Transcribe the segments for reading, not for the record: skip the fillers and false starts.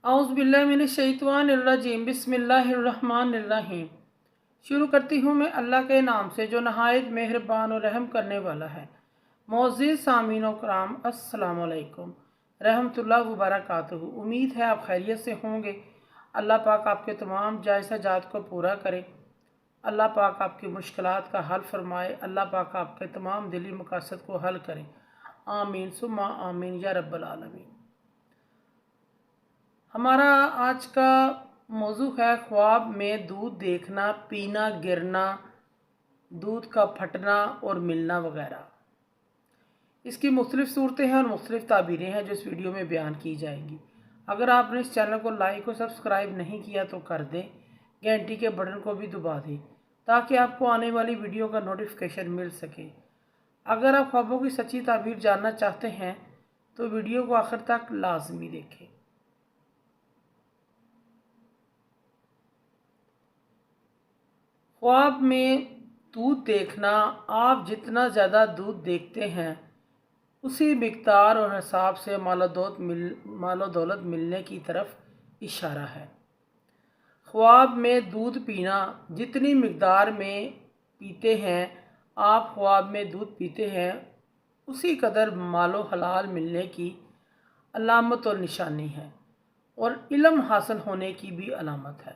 औज़ुबिल्लाहिमिनश्शैतानिर्रजीम बिस्मिल्लाहिर्रहमानिर्रहीम। शुरू करती हूँ मैं अल्लाह के नाम से जो नहायत मेहरबान और रहम करने वाला है। मोअज़्ज़िज़ सामीन व कराम, अस्सलामु अलैकुम रहमतुल्लाहि व बरकातुहू। उम्मीद है आप खैरियत से होंगे। अल्लाह पाक आपके तमाम जायज़ हाजात को पूरा करे। अल्लाह पाक आपकी मुश्किलात का हल फरमाए। अल्लाह पाक आपके तमाम दिली मकासद को हल करे। आमीन सुम्मा आमीन या रब्बल आलमीन। हमारा आज का मौजू है ख्वाब में दूध देखना, पीना, गिरना, दूध का फटना और मिलना वगैरह। इसकी मुख्तलिफ़ सूरतें हैं और मुख्तलिफ़ ताबीरें हैं जो इस वीडियो में बयान की जाएंगी। अगर आपने इस चैनल को लाइक और सब्सक्राइब नहीं किया तो कर दें, घंटी के बटन को भी दबा दें ताकि आपको आने वाली वीडियो का नोटिफिकेशन मिल सके। अगर आप ख्वाबों की सच्ची ताबीर जानना चाहते हैं तो वीडियो को आखिर तक लाजमी देखें। ख्वाब में दूध देखना, आप जितना ज़्यादा दूध देखते हैं उसी मिक़दार और हिसाब से मालो दौलत मिलने की तरफ इशारा है। ख्वाब में दूध पीना, जितनी मिक़दार में पीते हैं आप ख्वाब में दूध पीते हैं उसी कदर मालो हलाल मिलने की अलामत और निशानी है और इल्म हासिल होने की भी अलामत है।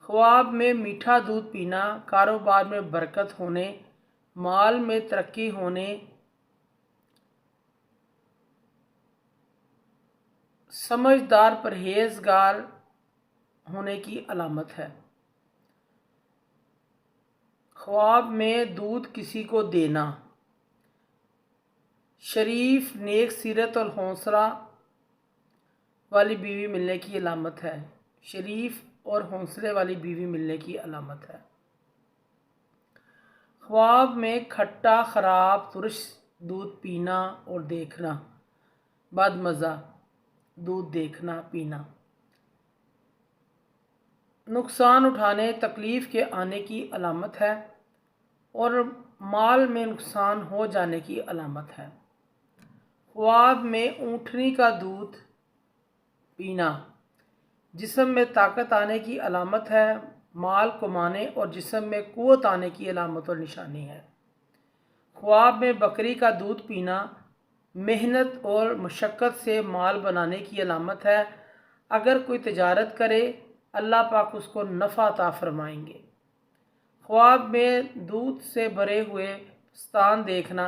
ख्वाब में मीठा दूध पीना, कारोबार में बरकत होने, माल में तरक्की होने, समझदार परहेजगार होने की अलामत है। ख्वाब में दूध किसी को देना, शरीफ, नेक सीरत और हौसला वाली बीवी मिलने की अलामत है। शरीफ और हौसले वाली बीवी मिलने की अलामत है। ख्वाब में खट्टा, ख़राब, तुरश दूध पीना और देखना, बदमज़ा दूध देखना पीना, नुकसान उठाने, तकलीफ़ के आने की अलामत है और माल में नुकसान हो जाने की अलामत है। ख्वाब में ऊँटनी का दूध पीना, जिस्म में ताकत आने की अलामत है, माल कमाने और जिस्म में क़ुव्वत आने की अलामत और निशानी है। ख्वाब में बकरी का दूध पीना, मेहनत और मशक्क़त से माल बनाने की अलामत है। अगर कोई तिजारत करे अल्लाह पाक उसको नफ़ा अता फरमाएंगे। ख्वाब में दूध से भरे हुए स्तन देखना,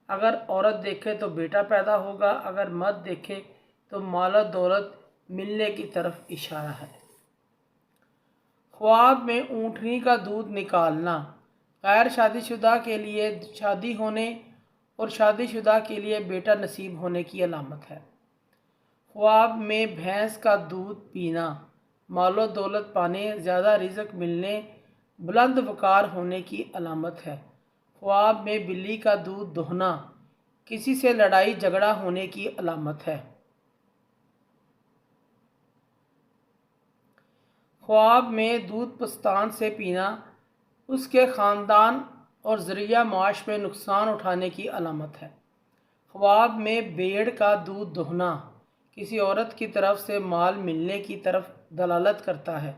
अगर औरत देखे तो बेटा पैदा होगा, अगर मर्द देखे तो माल दौलत मिलने की तरफ इशारा है। ख्वाब में ऊँटनी का दूध निकालना, गैर शादीशुदा के लिए शादी होने और शादीशुदा के लिए बेटा नसीब होने की अलामत है। ख्वाब में भैंस का दूध पीना, मालो दौलत पाने, ज़्यादा रिज़्क मिलने, बुलंद वक़ार होने की अलामत है। ख्वाब में बिल्ली का दूध दोहना, किसी से लड़ाई झगड़ा होने की अलामत है। ख्वाब में दूध पस्तान से पीना, उसके ख़ानदान और ज़रिया माश में नुकसान उठाने की अलामत है। ख्वाब में भेड़ का दूध दोहना, किसी औरत की तरफ से माल मिलने की तरफ दलालत करता है।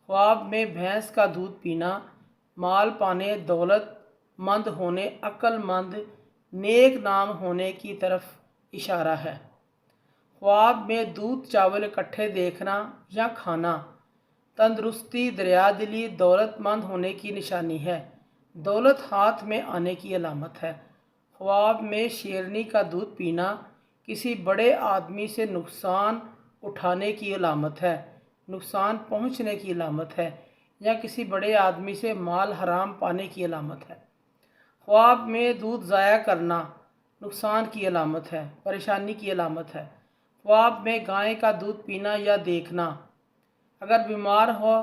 ख्वाब में भैंस का दूध पीना, माल पाने, दौलत मंद होने, अक्लमंद, नेक नाम होने की तरफ इशारा है। ख्वाब में दूध चावल इकट्ठे देखना या खाना, तंदुरुस्ती, दरियादिली, दौलतमंद होने की निशानी है, दौलत हाथ में आने की अलामत है। ख्वाब में शेरनी का दूध पीना, किसी बड़े आदमी से नुकसान उठाने की अलामत है, नुकसान पहुंचने की अलामत है या किसी बड़े आदमी से माल हराम पाने की अलामत है। ख्वाब में दूध ज़ाया करना नुकसान की अलामत है, परेशानी की अलामत है। ख्वाब में गाय का दूध पीना या देखना, अगर बीमार हो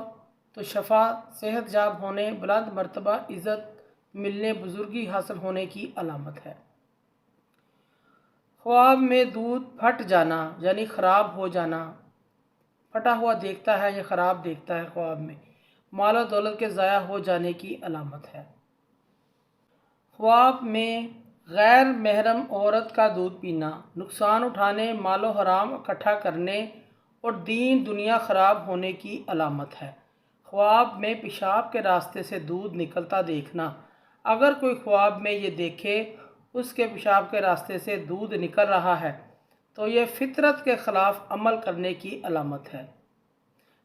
तो शफा, सेहत याब होने, बुलंद मर्तबा, इज़्ज़त मिलने, बुजुर्गी हासिल होने की अलामत है। ख्वाब में दूध फट जाना यानी ख़राब हो जाना, फटा हुआ देखता है या ख़राब देखता है, ख्वाब में माल और दौलत के ज़ाया हो जाने की अलामत है। ख्वाब में गैर महरम औरत का दूध पीना, नुकसान उठाने, मालो हराम इकट्ठा करने اور دین دنیا خراب ہونے کی علامت ہے۔ خواب میں پیشاب کے راستے سے دودھ نکلتا دیکھنا۔ اگر کوئی خواب میں یہ دیکھے اس کے پیشاب کے راستے سے دودھ نکل رہا ہے تو یہ فطرت کے خلاف عمل کرنے کی علامت ہے،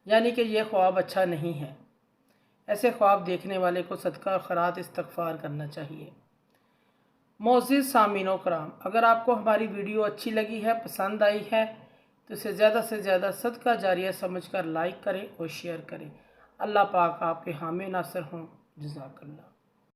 یعنی کہ یہ خواب اچھا نہیں ہے۔ ایسے خواب دیکھنے والے کو صدقہ اور خیرات استغفار کرنا چاہیے۔ معزز سامعین و کرام، اگر آپ کو ہماری ویڈیو اچھی لگی ہے، پسند آئی ہے تو اسے زیادہ سے زیادہ صدقہ جاریہ سمجھ کر لائک کریں اور شیئر کریں۔ اللہ پاک آپ کے حامی ناصر ہوں۔ جزاک اللہ۔